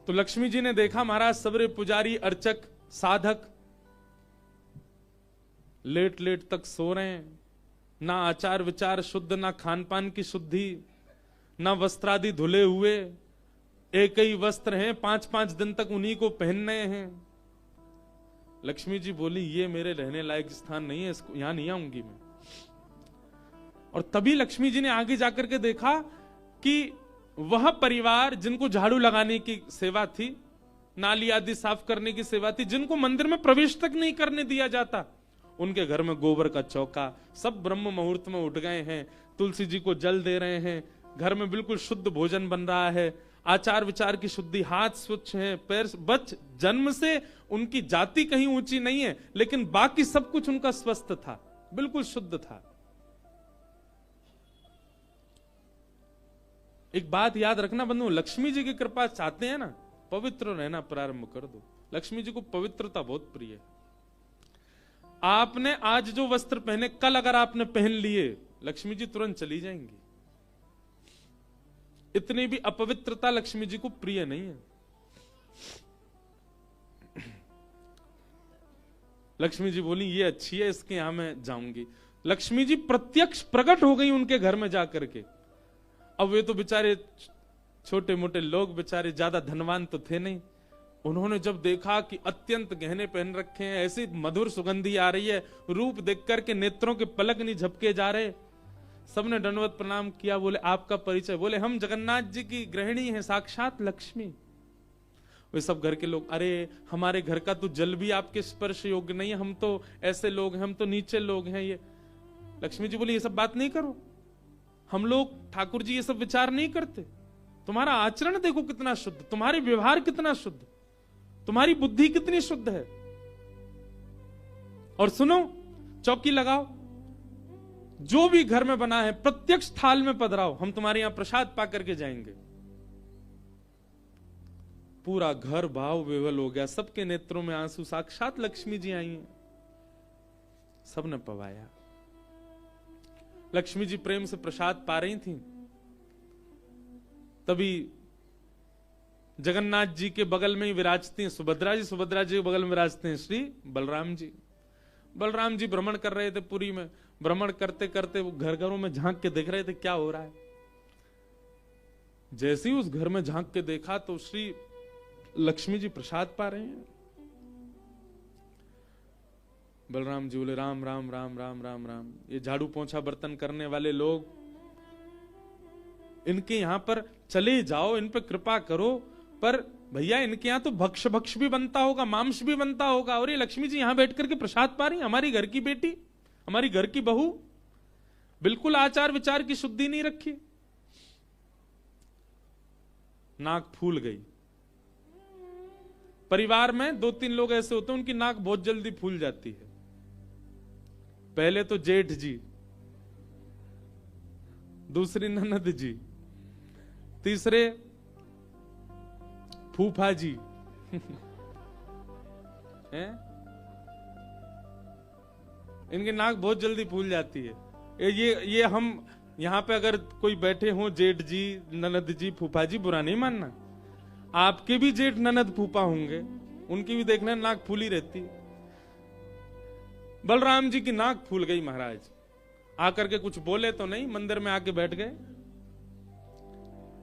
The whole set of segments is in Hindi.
तो लक्ष्मी जी ने देखा महाराज सबरे पुजारी अर्चक साधक लेट लेट तक सो रहे हैं, ना आचार विचार शुद्ध, ना खान पान की शुद्धि, ना वस्त्रादि धुले हुए, एक ही वस्त्र हैं, 5-5 दिन तक उन्हीं को पहनने हैं। लक्ष्मी जी बोली ये मेरे रहने लायक स्थान नहीं है, इसको यहां नहीं आऊंगी मैं। और तभी लक्ष्मी जी ने आगे जाकर के देखा कि वह परिवार जिनको झाड़ू लगाने की सेवा थी, नाली आदि साफ करने की सेवा थी, जिनको मंदिर में प्रवेश तक नहीं करने दिया जाता, उनके घर में गोबर का चौका, सब ब्रह्म मुहूर्त में उठ गए हैं, तुलसी जी को जल दे रहे हैं, घर में बिल्कुल शुद्ध भोजन बन रहा है, आचार विचार की शुद्धि, हाथ स्वच्छ हैं, पैर बच जन्म से उनकी जाति कहीं ऊंची नहीं है, लेकिन बाकी सब कुछ उनका स्वस्थ था, बिल्कुल शुद्ध था। एक बात याद रखना बंधु, लक्ष्मी जी की कृपा चाहते हैं ना, पवित्र रहना प्रारंभ कर दो। लक्ष्मी जी को पवित्रता बहुत प्रिय है। आपने आज जो वस्त्र पहने, कल अगर आपने पहन लिए, लक्ष्मी जी तुरंत चली जाएंगी। इतनी भी अपवित्रता लक्ष्मी जी को प्रिय नहीं है। लक्ष्मी जी बोली ये अच्छी है, इसके यहां मैं जाऊंगी। लक्ष्मी जी प्रत्यक्ष प्रकट हो गई उनके घर में जाकर के। अब वे तो बेचारे छोटे मोटे लोग, बेचारे ज्यादा धनवान तो थे नहीं। उन्होंने जब देखा कि अत्यंत गहने पहन रखे हैं, ऐसी मधुर सुगंधी आ रही है, रूप देख करके नेत्रों के पलक नहीं झपके जा रहे, सबने दंडवत प्रणाम किया। बोले आपका परिचय? बोले हम जगन्नाथ जी की गृहिणी हैं, साक्षात लक्ष्मी। वे सब घर के लोग, अरे हमारे घर का तो जल भी आपके स्पर्श योग्य नहीं है, हम तो ऐसे लोग हैं, हम तो नीचे लोग हैं। ये लक्ष्मी जी बोली ये सब बात नहीं करो, हम लोग ठाकुर जी ये सब विचार नहीं करते। तुम्हारा आचरण देखो कितना शुद्ध, तुम्हारे व्यवहार कितना शुद्ध, तुम्हारी बुद्धि कितनी शुद्ध है। और सुनो, चौकी लगाओ, जो भी घर में बना है प्रत्यक्ष थाल में पधराओ, हम तुम्हारे यहां प्रसाद पा करके जाएंगे। पूरा घर भाव विवल हो गया, सबके नेत्रों में आंसू, साक्षात लक्ष्मी जी आई हैं। सबने पवाया। लक्ष्मी जी प्रेम से प्रसाद पा रही थी, तभी जगन्नाथ जी के बगल में ही विराजती हैं सुभद्रा जी। सुभद्रा जी के बगल में विराजते हैं श्री बलराम जी। बलराम जी भ्रमण कर रहे थे पुरी में। भ्रमण करते करते वो घर घरों में झांक के देख रहे थे क्या हो रहा है। जैसे ही उस घर में झांक के देखा तो श्री लक्ष्मी जी प्रसाद पा रहे हैं। बलराम जी बोले राम राम राम राम राम राम, ये झाड़ू पोंछा बर्तन करने वाले लोग, इनके यहां पर चले जाओ, इन पर कृपा करो। पर भैया इनके यहां तो भक्ष भक्ष भी बनता होगा, मांस भी बनता होगा, और ये लक्ष्मी जी यहां बैठ करके प्रसाद पा रही, हमारी घर की बेटी, हमारी घर की बहू, बिल्कुल आचार विचार की शुद्धि नहीं रखी। नाक फूल गई। परिवार में 2-3 लोग ऐसे होते हैं उनकी नाक बहुत जल्दी फूल जाती है। पहले तो जेठ जी, दूसरी ननद जी, तीसरे फूफा जी हैं? इनकी नाक बहुत जल्दी फूल जाती है। ये हम यहां पे अगर कोई बैठे हो, जेठ जी, ननद जी, फूफा जी, बुरा नहीं मानना, आपके भी जेठ ननद फूफा होंगे, उनकी भी देखना नाक फूली रहती। बलराम जी की नाक फूल गई महाराज। आकर के कुछ बोले तो नहीं, मंदिर में आके बैठ गए।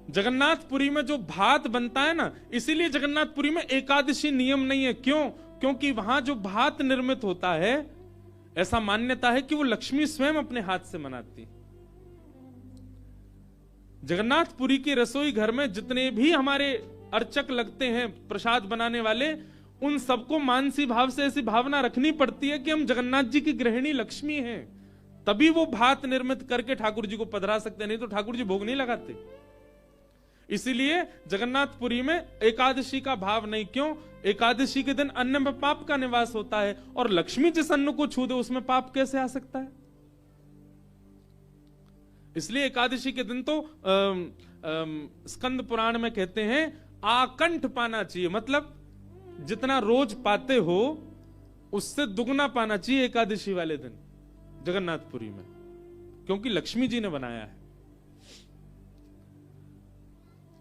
जगन्नाथपुरी में जो भात बनता है ना, इसीलिए जगन्नाथपुरी में एकादशी नियम नहीं है। क्यों? क्योंकि वहां जो भात निर्मित होता है, ऐसा मान्यता है कि वो लक्ष्मी स्वयं अपने हाथ से बनाती। जगन्नाथपुरी के रसोई घर में जितने भी हमारे अर्चक लगते हैं, प्रसाद बनाने वाले, उन सबको मानसी भाव से ऐसी भावना रखनी पड़ती है कि हम जगन्नाथ जी की गृहिणी लक्ष्मी हैं, तभी वो भात निर्मित करके ठाकुर जी को पधरा सकते, नहीं तो ठाकुर जी भोग नहीं लगाते। इसीलिए जगन्नाथपुरी में एकादशी का भाव नहीं। क्यों? एकादशी के दिन अन्न में पाप का निवास होता है, और लक्ष्मी जिस अन्न को छू दे उसमें पाप कैसे आ सकता है? इसलिए एकादशी के दिन तो स्कंद पुराण में कहते हैं आकंठ पाना चाहिए, मतलब जितना रोज पाते हो उससे दुगना पाना चाहिए एकादशी वाले दिन जगन्नाथपुरी में, क्योंकि लक्ष्मी जी ने बनाया है।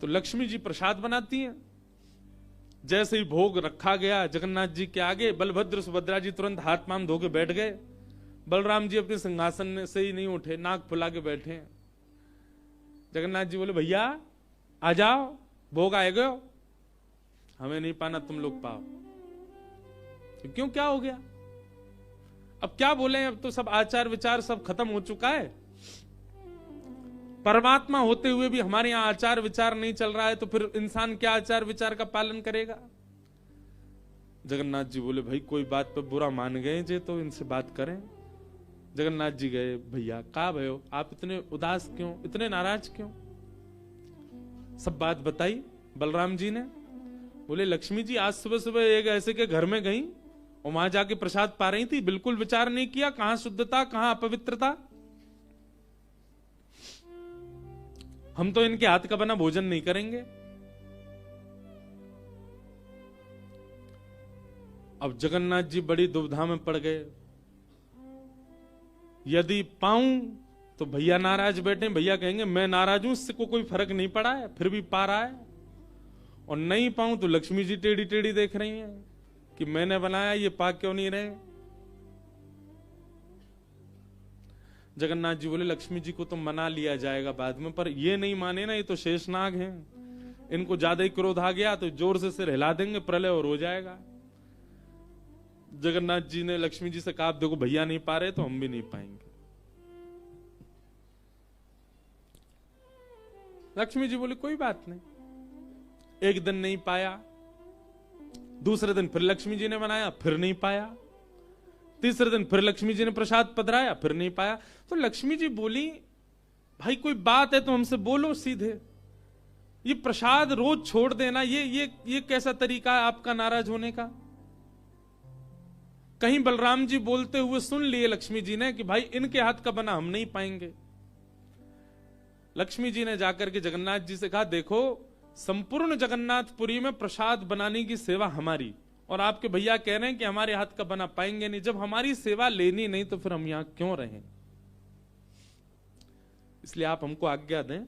तो लक्ष्मी जी प्रसाद बनाती हैं। जैसे ही भोग रखा गया जगन्नाथ जी के आगे, बलभद्र सुभद्रा जी तुरंत हाथ पांव धो के बैठ गए। बलराम जी अपने सिंहासन से ही नहीं उठे, नाक फुला के बैठे हैं। जगन्नाथ जी बोले भैया आ जाओ, भोग आए गए, हमें नहीं पाना, तुम लोग पाओ। तो क्यों, क्या हो गया? अब क्या बोले, अब तो सब आचार विचार सब खत्म हो चुका है। परमात्मा होते हुए भी हमारे यहां आचार विचार नहीं चल रहा है, तो फिर इंसान क्या आचार विचार का पालन करेगा? जगन्नाथ जी बोले भाई कोई बात पे बुरा मान गए जे, तो इनसे बात करें। जगन्नाथ जी गए, भैया कहा भयो, आप इतने उदास क्यों, इतने नाराज क्यों? सब बात बताई बलराम जी ने। बोले लक्ष्मी जी आज सुबह सुबह एक ऐसे के घर में गई और वहां जाके प्रसाद पा रही थी, बिल्कुल विचार नहीं किया कहां शुद्धता कहां अपवित्रता। हम तो इनके हाथ का बना भोजन नहीं करेंगे। अब जगन्नाथ जी बड़ी दुविधा में पड़ गए, यदि पाऊं तो भैया नाराज बैठे, भैया कहेंगे मैं नाराज हूं, इससे को कोई फर्क नहीं पड़ा है, फिर भी पा रहा है। और नहीं पाऊं तो लक्ष्मी जी टेढ़ी टेढ़ी देख रही हैं कि मैंने बनाया, ये पा क्यों नहीं रहे। जगन्नाथ जी बोले लक्ष्मी जी को तो मना लिया जाएगा बाद में, पर ये नहीं माने ना, ये तो शेषनाग हैं, इनको ज्यादा ही क्रोध आ गया तो जोर से सिर हिला देंगे, प्रलय और हो जाएगा। जगन्नाथ जी ने लक्ष्मी जी से कहा देखो भैया नहीं पा रहे तो हम भी नहीं पाएंगे। लक्ष्मी जी बोली कोई बात नहीं। एक दिन नहीं पाया, दूसरे दिन फिर लक्ष्मी जी ने बनाया, फिर नहीं पाया, तीसरे दिन फिर लक्ष्मी जी ने प्रसाद पधराया, फिर नहीं पाया। तो लक्ष्मी जी बोली भाई कोई बात है तो हमसे बोलो सीधे, ये प्रसाद रोज छोड़ देना, ये कैसा तरीका है आपका नाराज होने का? कहीं बलराम जी बोलते हुए सुन लिए लक्ष्मी जी ने कि भाई इनके हाथ का बना हम नहीं पाएंगे। लक्ष्मी जी ने जाकर के जगन्नाथ जी से कहा देखो संपूर्ण जगन्नाथपुरी में प्रसाद बनाने की सेवा हमारी, और आपके भैया कह रहे हैं कि हमारे हाथ का बना पाएंगे नहीं, जब हमारी सेवा लेनी नहीं तो फिर हम यहां क्यों रहें? इसलिए आप हमको आज्ञा दें,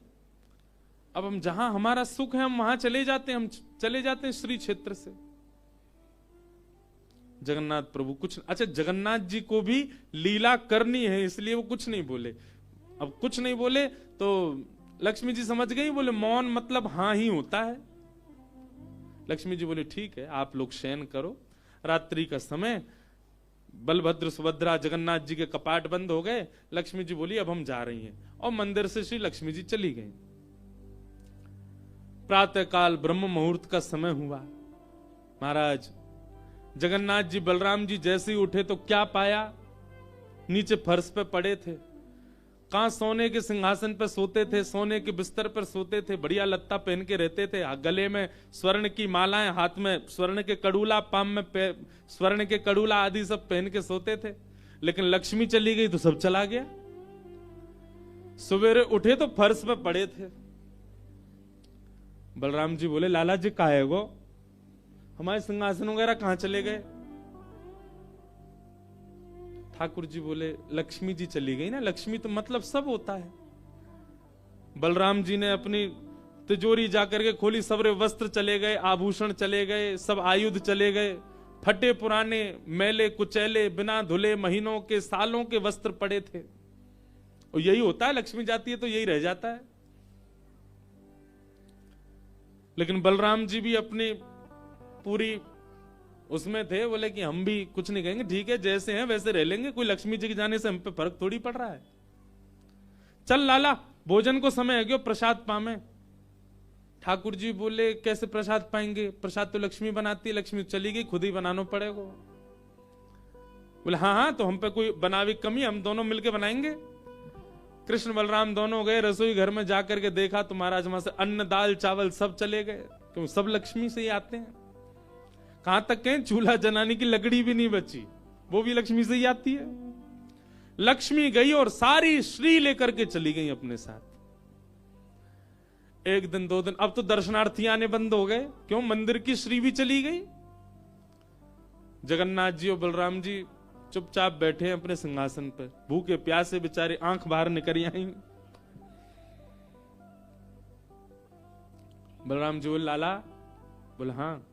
अब हम जहां हमारा सुख है हम वहां चले जाते हैं, हम चले जाते हैं श्री क्षेत्र से। जगन्नाथ प्रभु कुछ, अच्छा जगन्नाथ जी को भी लीला करनी है इसलिए वो कुछ नहीं बोले। अब कुछ नहीं बोले तो लक्ष्मी जी समझ गई, बोले मौन मतलब हां ही होता है। लक्ष्मी जी बोले ठीक है आप लोग शयन करो, रात्रि का समय, बलभद्र सुभद्रा जगन्नाथ जी के कपाट बंद हो गए। लक्ष्मी जी बोली अब हम जा रही हैं, और मंदिर से श्री लक्ष्मी जी चली गई। प्रातः काल ब्रह्म मुहूर्त का समय हुआ। महाराज जगन्नाथ जी बलराम जी जैसे ही उठे तो क्या पाया, नीचे फर्श पे पड़े थे। कहां सोने के सिंहासन पर सोते थे, सोने के बिस्तर पर सोते थे, बढ़िया लत्ता पहन के रहते थे, गले में स्वर्ण की मालाएं, हाथ में स्वर्ण के कड़ूला, पाम में स्वर्ण के कड़ूला आदि सब पहन के सोते थे। लेकिन लक्ष्मी चली गई तो सब चला गया। सवेरे उठे तो फर्श पे पड़े थे। बलराम जी बोले लाला जी कहा है वो, हमारे सिंहासन वगैरह कहां चले गए? ठाकुर जी बोले लक्ष्मी जी चली गई ना, लक्ष्मी तो मतलब सब होता है। बलराम जी ने अपनी तिजोरी जाकर के खोली, सबरे वस्त्र चले गए, आभूषण चले गए, सब आयुध चले गए, फटे पुराने मैले कुचैले बिना धुले महीनों के सालों के वस्त्र पड़े थे। और यही होता है, लक्ष्मी जाती है तो यही रह जाता है। लेकिन बलराम जी भी अपनी पूरी उसमें थे, बोले कि हम भी कुछ नहीं कहेंगे, ठीक है जैसे हैं वैसे रह लेंगे, कोई लक्ष्मी जी के जाने से हम पे फर्क थोड़ी पड़ रहा है। चल लाला भोजन को समय है, क्यों प्रसाद पामे। ठाकुर जी बोले कैसे प्रसाद पाएंगे, प्रसाद तो लक्ष्मी बनाती है, लक्ष्मी चली गई, खुद ही बनाना पड़ेगा। बोले हाँ हाँ तो हम पे कोई बनावी कमी, हम दोनों मिलके बनाएंगे। कृष्ण बलराम दोनों गए रसोई घर में, जाकर के देखा तो महाराज वहां से अन्न दाल चावल सब चले गए, क्यों सब लक्ष्मी से ही आते हैं। कहां तक कहें चूल्हा जलाने की लकड़ी भी नहीं बची, वो भी लक्ष्मी से ही आती है। लक्ष्मी गई और सारी श्री लेकर के चली गई अपने साथ। एक दिन दो दिन, अब तो दर्शनार्थी आने बंद हो गए, क्यों मंदिर की श्री भी चली गई। जगन्नाथ जी और बलराम जी चुपचाप बैठे हैं अपने सिंहासन पर, भूखे प्यासे बेचारे, आंख बाहर निकल आई। बलराम जी बोले लाला, बोले हाँ।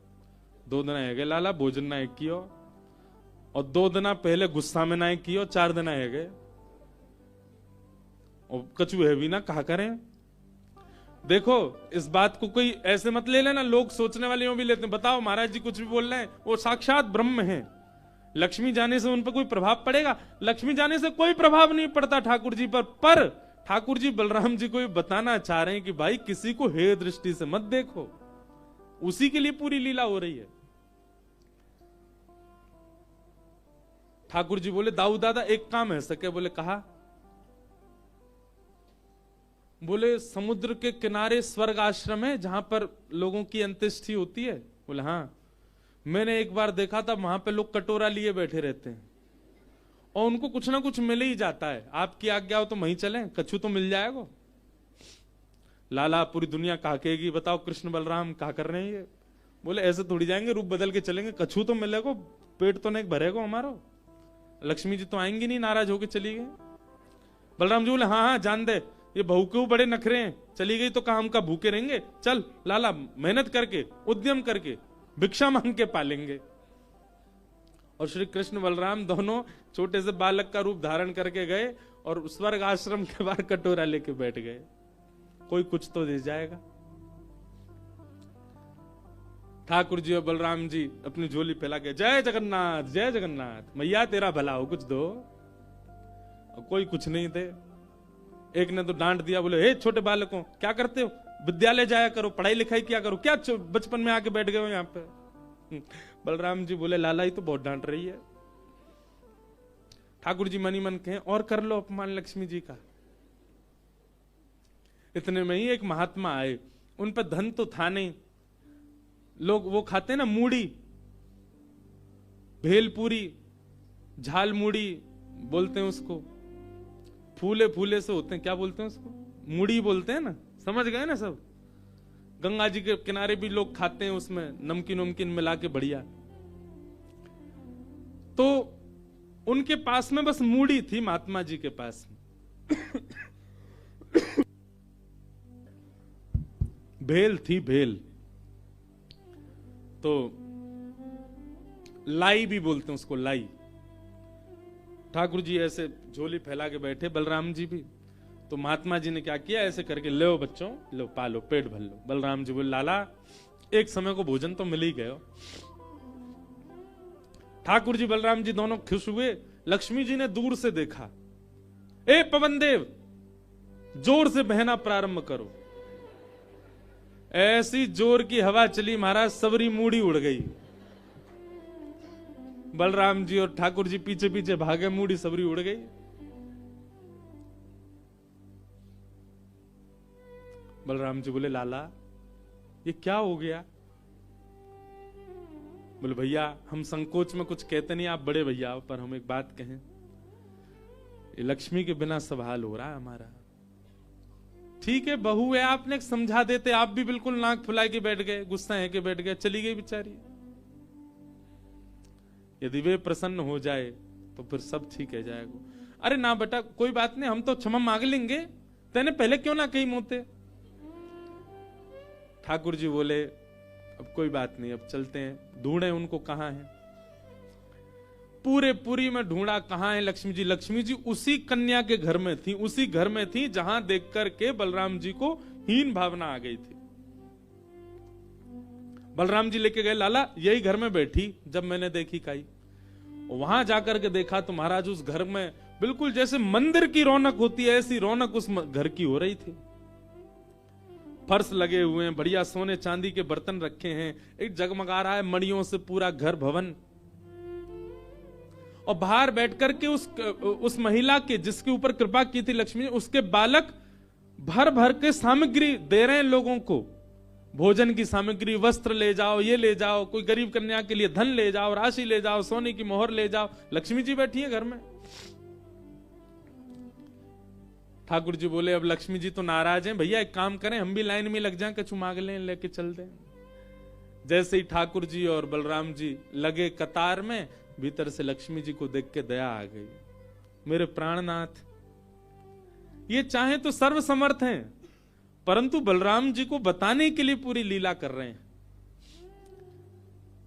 2 दिन है गए लाला भोजन ना एक कियो, और 2 दिन पहले गुस्सा में ना कियो, 4 दिन है गए और कछु है भी ना, कहा करें। देखो इस बात को कोई ऐसे मत ले लेना, लोग सोचने वाले यूं भी लेते हैं, बताओ महाराज जी कुछ भी बोल रहे हैं, वो साक्षात ब्रह्म है, लक्ष्मी जाने से उन पर कोई प्रभाव पड़ेगा? लक्ष्मी जाने से कोई प्रभाव नहीं पड़ता ठाकुर जी पर ठाकुर जी बलराम जी को बताना चाह रहे हैं कि भाई किसी को हेय दृष्टि से मत देखो, उसी के लिए पूरी लीला हो रही है। ठाकुर जी बोले दाऊ दादा एक काम है सके? बोले कहा? बोले समुद्र के किनारे स्वर्ग आश्रम है जहां पर लोगों की अंत्येष्टि होती है। बोले हाँ, मैंने एक बार देखा था वहां पे लोग कटोरा लिए बैठे रहते हैं और उनको कुछ ना कुछ मिल ही जाता है, आपकी आज्ञा हो तो वहीं चलें, कछु तो मिल जाएगा। लाला पूरी दुनिया कहा कहेगी बताओ कृष्ण बलराम कहा कर रहे हैं ये? बोले ऐसे थोड़ी जाएंगे, रूप बदल के चलेंगे, कछु तो मिलेगा, पेट तो नहीं भरेगा हमारा। लक्ष्मी जी तो आएंगी नहीं, नाराज होके चली गई। बलराम जी बोले हाँ हाँ जान दे, ये बहू के बड़े नखरे हैं, चली गई तो कहा हम का भूखे रहेंगे, चल लाला मेहनत करके उद्यम करके भिक्षा मांग के पालेंगे। और श्री कृष्ण बलराम दोनों छोटे से बालक का रूप धारण करके गए और स्वर्ग आश्रम के बाहर कटोरा लेके बैठ गए, कोई कुछ तो दे जाएगा। ठाकुर जी और बलराम जी अपनी झोली फैला के जय जगन्नाथ जय जगन्नाथ, मैया तेरा भला हो कुछ दो। और कोई कुछ नहीं थे। एक ने तो डांट दिया, बोले हे छोटे बालकों क्या करते हो, विद्यालय जाया करो, पढ़ाई लिखाई किया करो, क्या बचपन में आके बैठ गए हो यहाँ पे। बलराम जी बोले लाला ही तो बहुत डांट रही है। ठाकुर जी मनी मन कहें और कर लो अपमान लक्ष्मी जी का। इतने में ही एक महात्मा आए, उन पर धन तो था नहीं, लोग वो खाते ना मूड़ी, भेलपूरी, झाल मूड़ी बोलते हैं उसको, फूले फूले से होते हैं, क्या बोलते हैं उसको, मूड़ी बोलते हैं ना, समझ गए ना सब। गंगा जी के किनारे भी लोग खाते हैं, उसमें नमकीन नमकीन मिला के बढ़िया। तो उनके पास में बस मूड़ी थी, महात्मा जी के पास भेल थी, भेल तो लाई भी बोलते हैं उसको, लाई। ठाकुर जी ऐसे झोली फैला के बैठे, बलराम जी भी। तो महात्मा जी ने क्या किया, ऐसे करके लो बच्चों लो पालो, पेट भर लो। बलराम जी बोले लाला एक समय को भोजन तो मिल ही गयो। ठाकुर जी बलराम जी दोनों खुश हुए। लक्ष्मी जी ने दूर से देखा, ए पवन देव जोर से बहना प्रारंभ करो। ऐसी जोर की हवा चली महाराज, सबरी मूड़ी उड़ गई। बलराम जी और ठाकुर जी पीछे पीछे भागे, मूड़ी सबरी उड़ गई। बलराम जी बोले लाला ये क्या हो गया? बोले भैया हम संकोच में कुछ कहते नहीं, आप बड़े भैया हो, पर हम एक बात कहें, ये लक्ष्मी के बिना सब हाल हो रहा है हमारा। ठीक है बहू है, आपने समझा देते, आप भी बिल्कुल नाक फुला के बैठ गए, गुस्सा है के बैठ गए, चली गई बेचारी। यदि वे प्रसन्न हो जाए तो फिर सब ठीक है जाएगा। अरे ना बेटा कोई बात नहीं, हम तो क्षमा मांग लेंगे, तेने पहले क्यों ना कही मोते। ठाकुर जी बोले अब कोई बात नहीं, अब चलते हैं, ढूंढे उनको कहां है। पूरे पुरी में ढूंढा, कहां है लक्ष्मी जी। लक्ष्मी जी उसी कन्या के घर में थी, उसी घर में थी जहां देख करके बलराम जी को हीन भावना आ गई थी। बलराम जी लेके गए, लाला यही घर में बैठी जब मैंने देखी काई। वहां जाकर के देखा तो महाराज उस घर में बिल्कुल जैसे मंदिर की रौनक होती है, ऐसी रौनक उस घर की हो रही थी। फर्श लगे हुए हैं, बढ़िया सोने चांदी के बर्तन रखे हैं, एक जगमगा रहा है मणियों से पूरा घर भवन। और बाहर बैठ करके उस महिला के जिसके ऊपर कृपा की थी लक्ष्मी, उसके बालक भर भर के सामग्री दे रहे हैं लोगों को, भोजन की सामग्री, वस्त्र ले जाओ, ये ले जाओ, कोई गरीब कन्या के लिए धन ले जाओ, राशि ले जाओ, सोने की मोहर ले जाओ। लक्ष्मी जी बैठी है घर में। ठाकुर जी बोले अब लक्ष्मी जी तो नाराज हैं, भैया एक काम करें हम भी लाइन में लग जाएं, कछु मांग लें, लेके चल दें। जैसे ही ठाकुर जी और बलराम जी लगे कतार में, भीतर से लक्ष्मी जी को देख के दया आ गई। मेरे प्राणनाथ ये चाहे तो सर्व समर्थ हैं, परंतु बलराम जी को बताने के लिए पूरी लीला कर रहे हैं।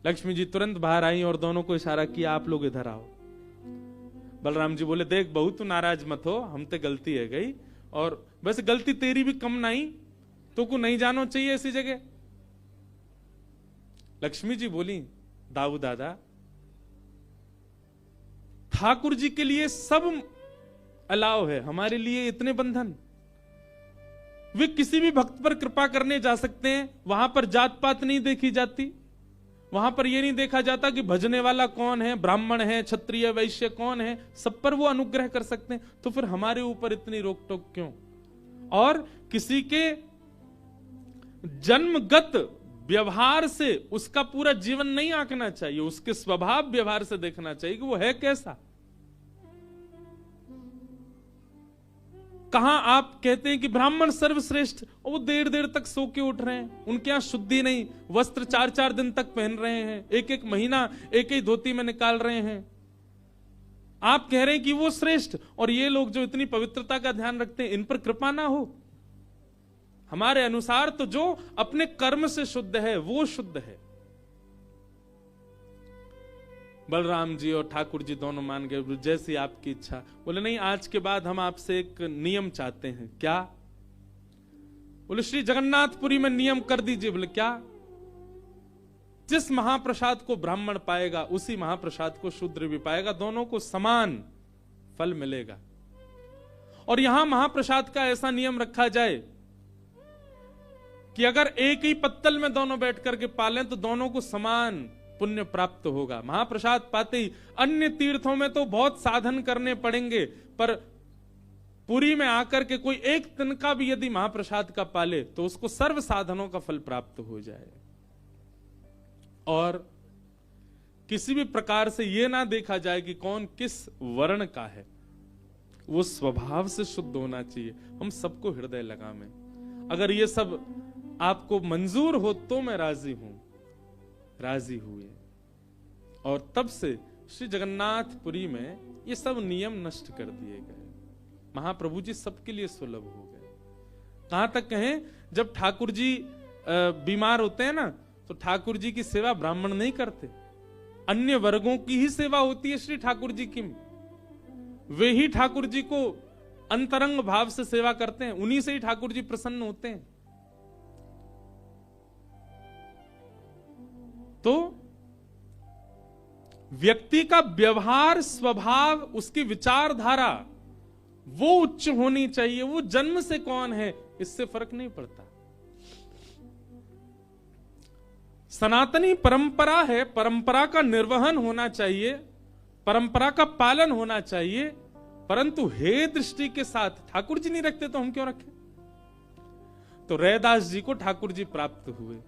लक्ष्मी जी तुरंत बाहर आई और दोनों को इशारा किया, आप लोग इधर आओ। बलराम जी बोले, देख बहू तू नाराज मत हो, हम ते गलती है गई, और वैसे गलती तेरी भी कम नहीं, तो को नहीं जानो चाहिए ऐसी जगह। लक्ष्मी जी बोली, दाऊ दादा, ठाकुर जी के लिए सब अलाव है, हमारे लिए इतने बंधन। वे किसी भी भक्त पर कृपा करने जा सकते हैं, वहां पर जात पात नहीं देखी जाती, वहां पर यह नहीं देखा जाता कि भजने वाला कौन है, ब्राह्मण है, क्षत्रिय, वैश्य कौन है, सब पर वो अनुग्रह कर सकते हैं। तो फिर हमारे ऊपर इतनी रोक टोक क्यों? और किसी के जन्मगत व्यवहार से उसका पूरा जीवन नहीं आंकना चाहिए, उसके स्वभाव व्यवहार से देखना चाहिए कि वो है कैसा। कहां आप कहते हैं कि ब्राह्मण सर्वश्रेष्ठ, और वो देर देर तक सो के उठ रहे हैं, उनके यहां शुद्धि नहीं, वस्त्र 4-4 दिन तक पहन रहे हैं, एक महीना एक ही धोती में निकाल रहे हैं। आप कह रहे हैं कि वो श्रेष्ठ, और ये लोग जो इतनी पवित्रता का ध्यान रखते हैं, इन पर कृपा ना हो। हमारे अनुसार तो जो अपने कर्म से शुद्ध है वो शुद्ध है। बलराम जी और ठाकुर जी दोनों मान गए, जैसी आपकी इच्छा। बोले नहीं, आज के बाद हम आपसे एक नियम चाहते हैं। क्या? बोले श्री जगन्नाथपुरी में नियम कर दीजिए। बोले क्या? जिस महाप्रसाद को ब्राह्मण पाएगा उसी महाप्रसाद को शूद्र भी पाएगा, दोनों को समान फल मिलेगा। और यहां महाप्रसाद का ऐसा नियम रखा जाए कि अगर एक ही पत्तल में दोनों बैठ करके पालें तो दोनों को समान पुण्य प्राप्त होगा। महाप्रसाद पाते ही, अन्य तीर्थों में तो बहुत साधन करने पड़ेंगे, पर पुरी में आकर के कोई एक तिनका भी यदि महाप्रसाद का पाले तो उसको सर्व साधनों का फल प्राप्त हो जाए। और किसी भी प्रकार से यह ना देखा जाए कि कौन किस वर्ण का है, वो स्वभाव से शुद्ध होना चाहिए। हम सबको हृदय लगा में, अगर ये सब आपको मंजूर हो तो मैं राजी हूं। राजी हुए, और तब से श्री जगन्नाथपुरी में ये सब नियम नष्ट कर दिए गए। महाप्रभु जी सबके लिए सुलभ हो गए। कहां तक कहें, जब ठाकुर जी बीमार होते हैं ना, तो ठाकुर जी की सेवा ब्राह्मण नहीं करते, अन्य वर्गों की ही सेवा होती है श्री ठाकुर जी की। वे ही ठाकुर जी को अंतरंग भाव से सेवा करते हैं, उन्हीं से ही ठाकुर जी प्रसन्न होते हैं। तो व्यक्ति का व्यवहार, स्वभाव, उसकी विचारधारा वो उच्च होनी चाहिए। वो जन्म से कौन है इससे फर्क नहीं पड़ता। सनातनी परंपरा है, परंपरा का निर्वहन होना चाहिए, परंपरा का पालन होना चाहिए, परंतु हे दृष्टि के साथ। ठाकुर जी नहीं रखते तो हम क्यों रखें? तो रैदास जी को ठाकुर जी प्राप्त हुए।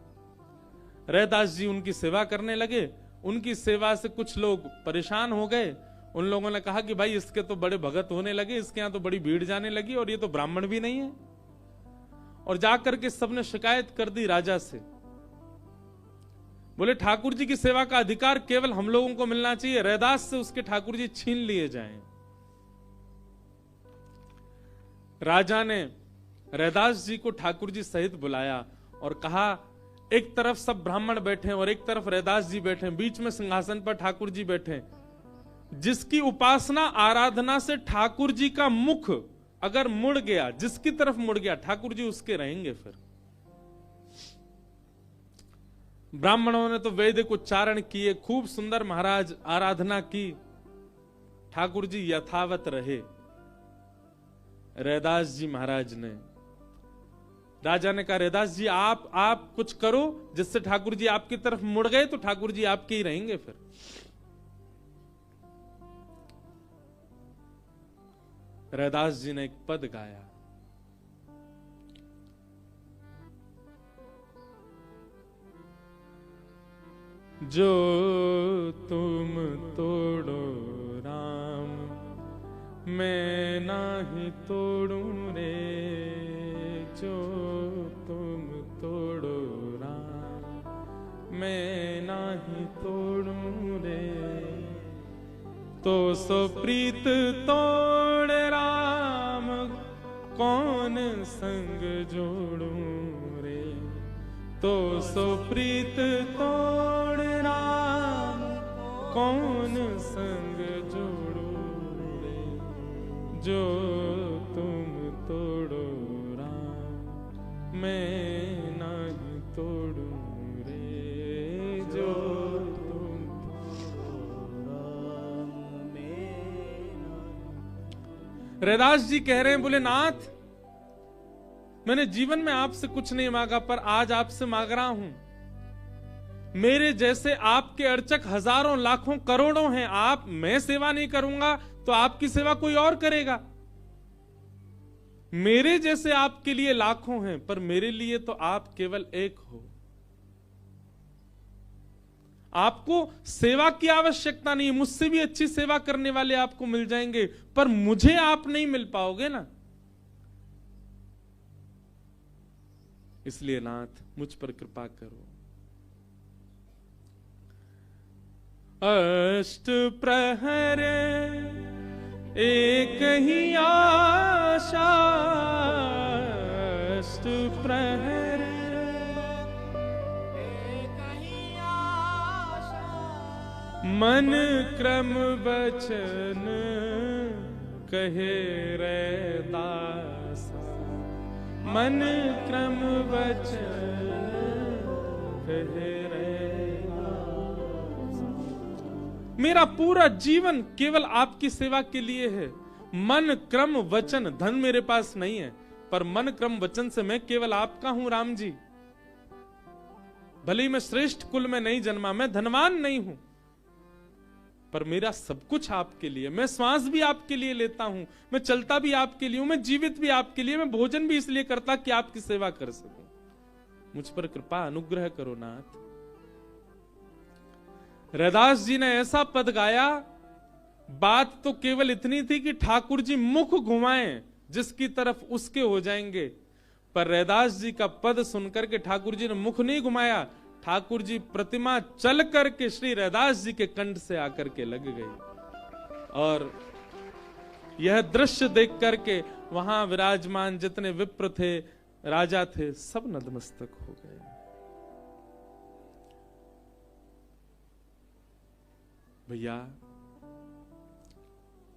रैदास जी उनकी सेवा करने लगे। उनकी सेवा से कुछ लोग परेशान हो गए। उन लोगों ने कहा कि भाई इसके तो बड़े भगत होने लगे, इसके यहां तो बड़ी भीड़ जाने लगी, और ये तो ब्राह्मण भी नहीं है। और जाकर के सबने शिकायत कर दी राजा से। बोले ठाकुर जी की सेवा का अधिकार केवल हम लोगों को मिलना चाहिए, रैदास से उसके ठाकुर जी छीन लिए जाएं। राजा ने रैदास जी को ठाकुर जी सहित बुलाया और कहा, एक तरफ सब ब्राह्मण बैठे और एक तरफ रैदास जी बैठे, बीच में सिंहासन पर ठाकुर जी बैठे। जिसकी उपासना आराधना से ठाकुर जी का मुख अगर मुड़ गया, जिसकी तरफ मुड़ गया, ठाकुर जी उसके रहेंगे। फिर ब्राह्मणों ने तो वैदिक उच्चारण किए, खूब सुंदर महाराज आराधना की, ठाकुर जी यथावत रहे। रैदास जी महाराज ने, राजा ने कहा, रैदास जी आप कुछ करो जिससे ठाकुर जी आपकी तरफ मुड़ गए तो ठाकुर जी आपके ही रहेंगे। फिर रैदास जी ने एक पद गाया, जो तुम तोड़ो राम, मैं नाही तोड़ूं रे, जो तुम तोड़ो राम, मैं नाही तोड़ूं रे। तो सो प्रीत तोड़ राम, कौन संग जोड़ूं रे। तो सो प्रीत तोड़ राम, कौन संग जोड़ो रे, जो तुम तोड़ो राम, मैं नहीं तोड़ू रे, जो तुम तोड़ो राम, मैं नहीं। रैदास जी कह रहे हैं, बोले नाथ, मैंने जीवन में आपसे कुछ नहीं मांगा, पर आज आपसे मांग रहा हूं। मेरे जैसे आपके अर्चक हजारों लाखों करोड़ों हैं, आप मैं सेवा नहीं करूंगा तो आपकी सेवा कोई और करेगा। मेरे जैसे आपके लिए लाखों हैं, पर मेरे लिए तो आप केवल एक हो। आपको सेवा की आवश्यकता नहीं, मुझसे भी अच्छी सेवा करने वाले आपको मिल जाएंगे, पर मुझे आप नहीं मिल पाओगे ना। इसलिए नाथ मुझ पर कृपा करो। अष्ट प्रहर एक ही आशा, अष्ट प्रहर एक ही आशा, मन क्रम वचन कहे रैदासा, मन क्रम वचन कहे मेरा पूरा जीवन केवल आपकी सेवा के लिए है। मन क्रम वचन, धन मेरे पास नहीं है, पर मन क्रम वचन से मैं केवल आपका हूं राम जी। भले ही मैं श्रेष्ठ कुल में नहीं जन्मा, मैं धनवान नहीं हूं, पर मेरा सब कुछ आपके लिए। मैं श्वास भी आपके लिए लेता हूं, मैं चलता भी आपके लिए हूं, मैं जीवित भी आपके लिए, मैं भोजन भी इसलिए करता कि आपकी सेवा कर सकूं। मुझ पर कृपा अनुग्रह करो नाथ। रैदास जी ने ऐसा पद गाया, बात तो केवल इतनी थी कि ठाकुर जी मुख घुमाएं जिसकी तरफ उसके हो जाएंगे, पर रैदास जी का पद सुनकर के ठाकुर जी ने मुख नहीं घुमाया, ठाकुर जी प्रतिमा चल करके श्री रैदास जी के कंठ से आकर के लग गई। और यह दृश्य देख करके वहां विराजमान जितने विप्र थे, राजा थे, सब नतमस्तक हो गए। भैया,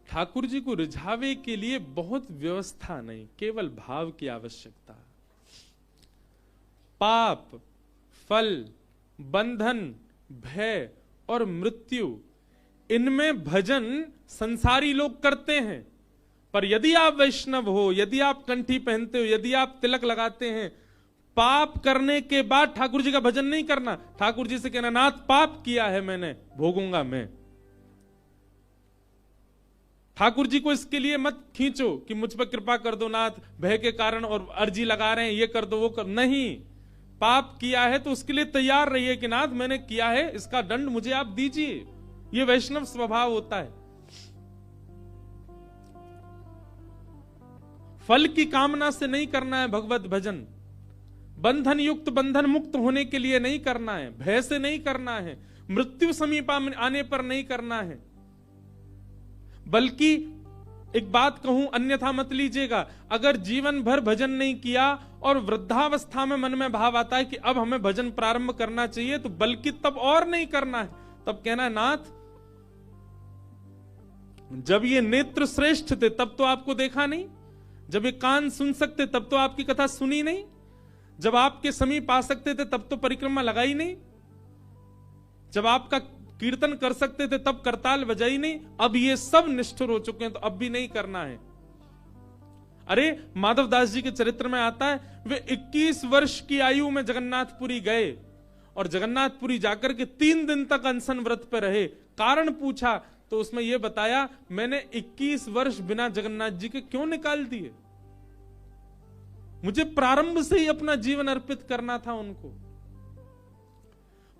ठाकुर जी को रिझावे के लिए बहुत व्यवस्था नहीं, केवल भाव की आवश्यकता। पाप, फल, बंधन, भय और मृत्यु, इनमें भजन संसारी लोग करते हैं, पर यदि आप वैष्णव हो, यदि आप कंठी पहनते हो, यदि आप तिलक लगाते हैं, पाप करने के बाद ठाकुर जी का भजन नहीं करना। ठाकुर जी से कहना, नाथ पाप किया है मैंने, भोगूंगा मैं। ठाकुर जी को इसके लिए मत खींचो कि मुझ पर कृपा कर दो नाथ, भय के कारण और अर्जी लगा रहे हैं, ये कर दो वो कर, नहीं। पाप किया है तो उसके लिए तैयार रहिए कि नाथ मैंने किया है, इसका दंड मुझे आप दीजिए। ये वैष्णव स्वभाव होता है। फल की कामना से नहीं करना है भगवत भजन, बंधन युक्त बंधन मुक्त होने के लिए नहीं करना है, भय से नहीं करना है, मृत्यु समीप आने पर नहीं करना है। बल्कि एक बात कहूं, अन्यथा मत लीजिएगा, अगर जीवन भर भजन नहीं किया और वृद्धावस्था में मन में भाव आता है कि अब हमें भजन प्रारंभ करना चाहिए, तो बल्कि तब और नहीं करना है। तब कहना है, नाथ जब ये नेत्र श्रेष्ठ थे तब तो आपको देखा नहीं, जब ये कान सुन सकते तब तो आपकी कथा सुनी नहीं, जब आपके समीप आ सकते थे तब तो परिक्रमा लगाई नहीं, जब आपका कीर्तन कर सकते थे तब करताल बजाई नहीं। अब ये सब निष्ठुर हो चुके हैं तो अब भी नहीं करना है। अरे माधवदास जी के चरित्र में आता है, वे 21 वर्ष की आयु में जगन्नाथपुरी गए और जगन्नाथपुरी जाकर के 3 दिन तक अनशन व्रत पर रहे। कारण पूछा तो उसमें यह बताया, मैंने 21 वर्ष बिना जगन्नाथ जी के क्यों निकाल दिए, मुझे प्रारंभ से ही अपना जीवन अर्पित करना था उनको।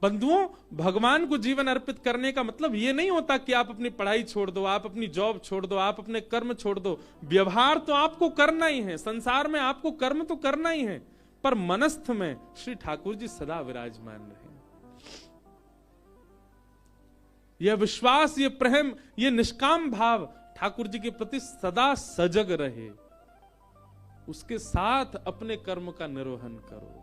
बंधुओं, भगवान को जीवन अर्पित करने का मतलब यह नहीं होता कि आप अपनी पढ़ाई छोड़ दो, आप अपनी जॉब छोड़ दो, आप अपने कर्म छोड़ दो। व्यवहार तो आपको करना ही है, संसार में आपको कर्म तो करना ही है, पर मनस्थ में श्री ठाकुर जी सदा विराजमान रहे। यह विश्वास, यह प्रेम, यह निष्काम भाव ठाकुर जी के प्रति सदा सजग रहे, उसके साथ अपने कर्म का निर्वहन करो।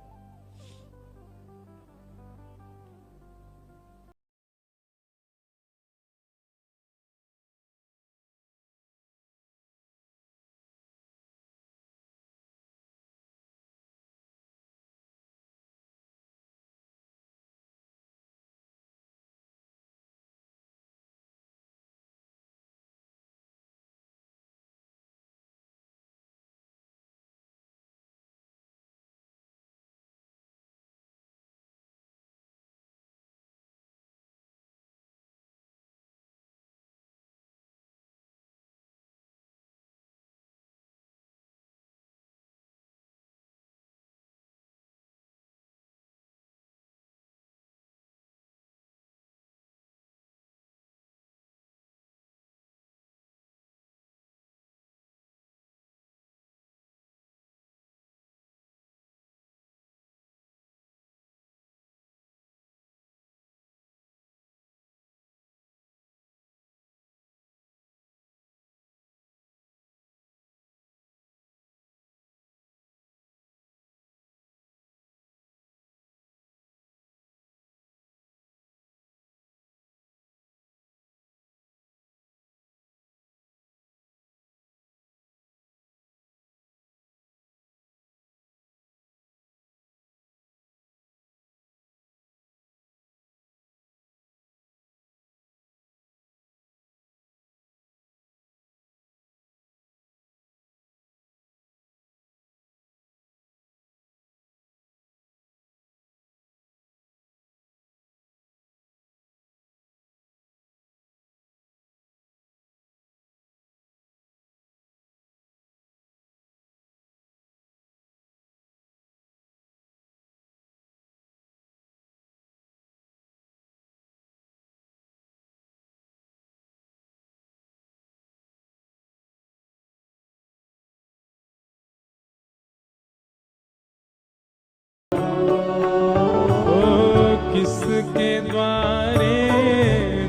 द्वारे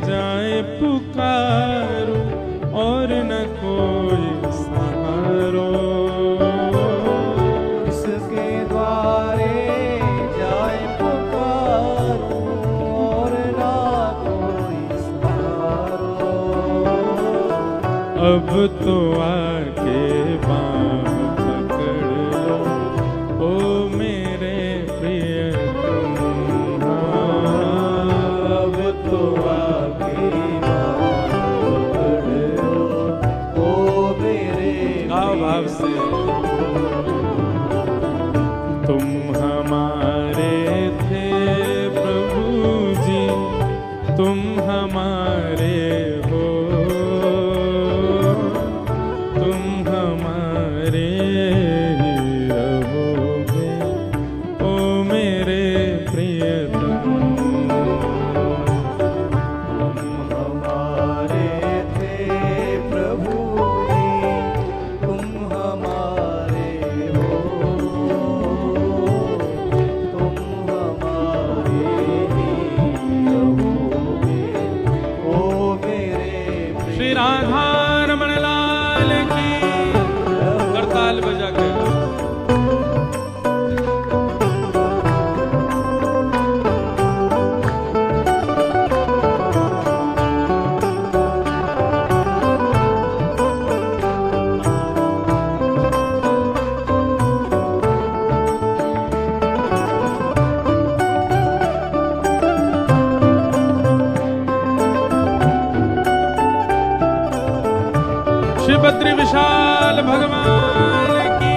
जाए पुकारो और न कोई सहारो। किसके द्वारे जाए पुकारो और ना कोई सहारो। अब तो आके बाँह पकड़ लो ओ मेरे प्रियतम। अब तो आके बाँह पकड़ लो ओ मेरे गाओ भाव से। तुम हमारे थे प्रभु जी, तुम हमारे हो, तुम हमारे ही रहोगे ओ मेरे प्रियतम। हमारे थे प्रभु जी, तुम हमारे हो, तुम हमारे ही रहोगे ओ मेरे श्री राधा रमण लाल की करताल बजा के। श्री बद्री विशाल भगवान की।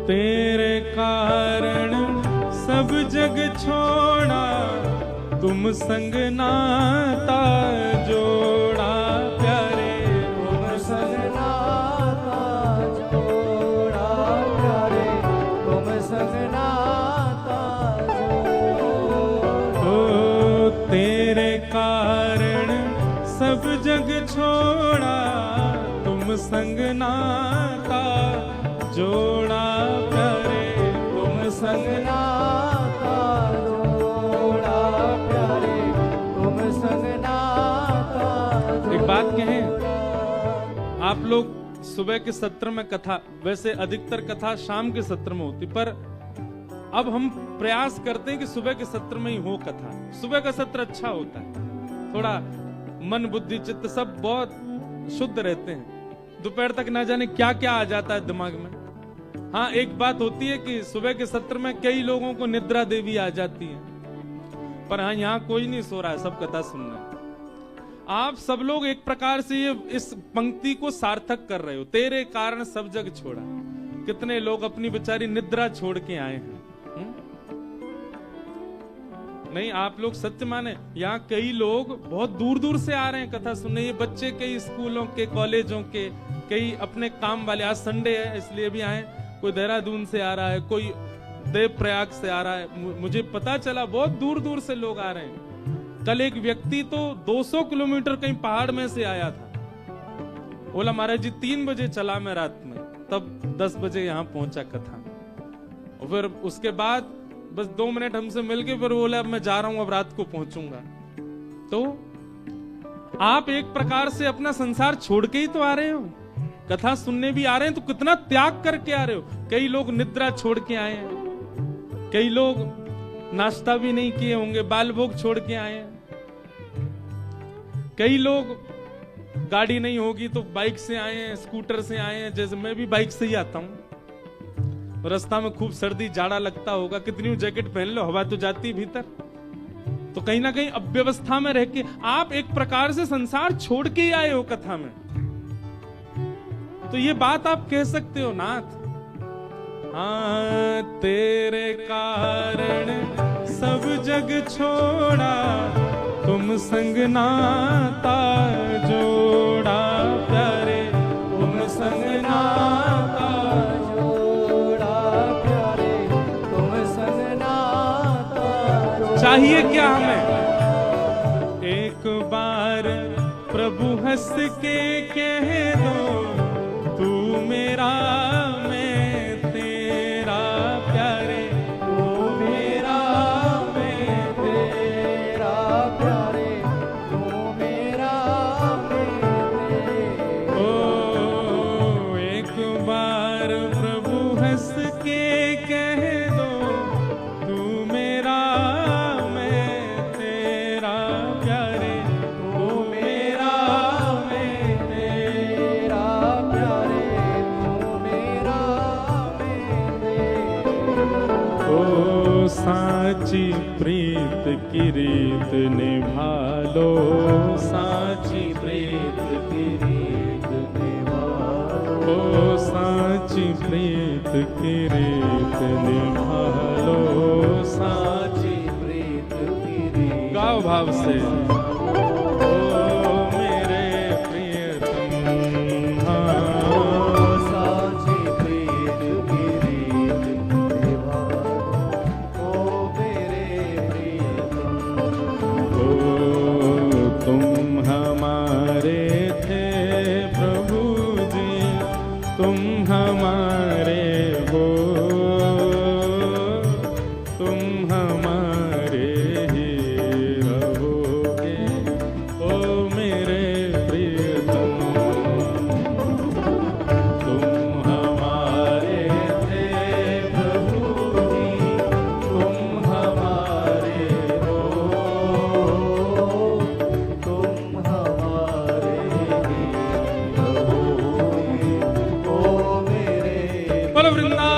तेरे कारण सब जग छोड़ा, तुम संग नाता जोड़ा प्यारे। तुम संग नाता जोड़ा प्यारे, तुम संग नाता जोड़ा। ओ तेरे कारण सब जग छोड़ा, तुम संग नाता जोड़ा प्यारे, तुम संग नाता जोड़ा प्यारे, तुम संग नाता जोड़ा। एक बात कहें, आप लोग सुबह के सत्र में कथा, वैसे अधिकतर कथा शाम के सत्र में होती, पर अब हम प्रयास करते हैं कि सुबह के सत्र में ही हो कथा। सुबह का सत्र अच्छा होता है, थोड़ा मन बुद्धि चित्त सब बहुत शुद्ध रहते हैं। दोपहर तक ना जाने क्या क्या आ जाता है दिमाग में। हाँ, एक बात होती है कि सुबह के सत्र में कई लोगों को निद्रा देवी आ जाती है, पर हाँ यहाँ कोई नहीं सो रहा है, सब कथा सुन रहे हैं। आप सब लोग एक प्रकार से ये इस पंक्ति को सार्थक कर रहे हो। तेरे कारण सब जग छोड़ा, कितने लोग अपनी बेचारी निद्रा छोड़ के आए हैं। नहीं, आप लोग सत्य माने, यहाँ कई लोग बहुत दूर दूर से आ रहे हैं कथा सुनने। ये बच्चे कई स्कूलों के, कॉलेजों के, कई अपने काम वाले, आज संडे है इसलिए भी आए। कोई देहरादून से आ रहा है, कोई देवप्रयाग से आ रहा है। मुझे पता चला बहुत दूर दूर से लोग आ रहे हैं। कल एक व्यक्ति तो 200 किलोमीटर कहीं पहाड़ में से आया था। बोला महाराज जी 3 बजे चला मैं रात में, तब 10 बजे यहाँ पहुंचा कथा। और फिर उसके बाद बस 2 मिनट हमसे मिलके फिर बोला अब मैं जा रहा हूं, अब रात को पहुंचूंगा। तो आप एक प्रकार से अपना संसार छोड़ के ही तो आ रहे हो, कथा सुनने भी आ रहे हैं, तो कितना त्याग करके आ रहे हो। कई लोग निद्रा छोड़ के आए हैं, कई लोग नाश्ता भी नहीं किए होंगे, बाल भोग छोड़ के आए हैं। कई लोग गाड़ी नहीं होगी तो बाइक से आए हैं, स्कूटर से आए हैं, जैसे मैं भी बाइक से ही आता हूं। रास्ता में खूब सर्दी जाड़ा लगता होगा, कितनी जैकेट पहन लो, हवा तो जाती भीतर। तो कहीं ना कहीं अव्यवस्था में रह के आप एक प्रकार से संसार छोड़ के ही आए हो कथा में। तो ये बात आप कह सकते हो नाथ, हाँ तेरे कारण सब जग छोड़ा, तुम तुम संग नाता जोड़ा प्यारे, तुम संग नाता जोड़ा प्यारे, तुम संग नाता जोड़ा। चाहिए क्या हमें? एक बार प्रभु हंस के कह दो, तू मेरा मैं तेरा प्यारे, तू मेरा मैं तेरा प्यारे, तू मेरा मैं तेरा। ओ एक बार प्रभु हंस के कह दो, तू मेरा मैं तेरा प्यारे, तू मेरा मैं तेरा प्यारे, तू मेरा मैं तेरा। ओ साची प्रीत की रीत निभा लो, साची प्रीत की रीत निभा लो, ओ साची प्रीत की रीत निभा लो, साची प्रीत की रीत। गाओ भाव से। ओ मेरे प्रियतम, हाँ, साची प्रीत की रीत निभा, ओ मेरे प्रियतम। ओ तुम हमारे थे प्रभु जी, तुम हमारे हो, तुम हमारे ही रहोगे, ओ मेरे प्रियतम। तुम हमारे थे प्रभु जी, तुम हमारे हो, तुम हमारे ही रहोगे, ओ मेरे। बोलो वृंदावन